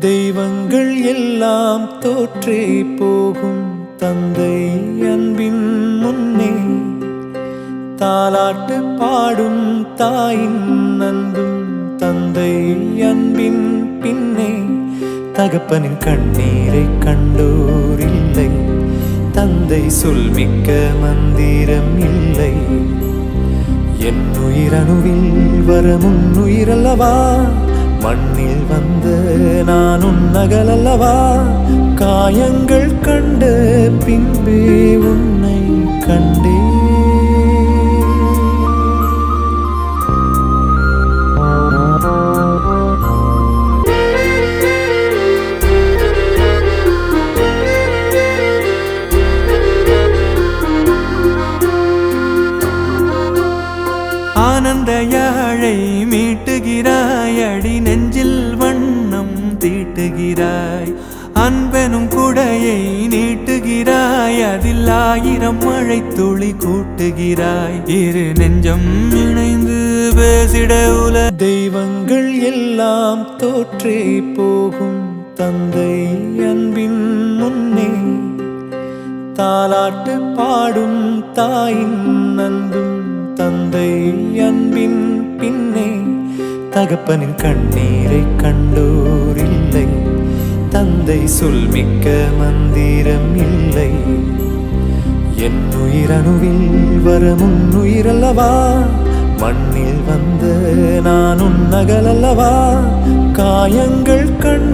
தெய்வங்கள் எல்லாம் தோற்றே போகும் தந்தை அன்பின் முன்னே தாலாட்டு பாடும் தாயின் அன்பும் தந்தை அன்பின் பின்னே தகப்பனின் கண்ணீரை கண்டோர் இல்லை தந்தை சொல்மிக்க மந்திரம் இல்லை என் உயிரணுவில் வரும் உயிரல்லவா மண்ணில் வந்த நான் உன்னகலல்லவா காயங்கள் கண்ட பின்பே உன்னை கண்டே ஆனந்த யாழை மீட்டுகிறாய் அடி நெஞ்சில் வண்ணம் தீட்டுகிறாய் அன்பெனும் குடையை நீட்டுகிறாய் அதில் 1000 மழை துளி கூட்டுகிறாய் இரு நெஞ்சம் இணைந்து பேசிட உல தெய்வங்கள் எல்லாம் தோற்றே போகும் தந்தை அன்பின் முன்னே தாலாட்டு பாடும் தாயின் அன்பும் தந்தை அன்பின் பின்னே தகப்பனின் கண்ணீரை கண்டோர் இல்லை தந்தை சொல்மிக்க மந்திரம் இல்லை என் உயிரணுவில் வரும் உயிரல்லவா மண்ணில் வந்த நான் உன்னகலல்லவா காயங்கள் கண்ட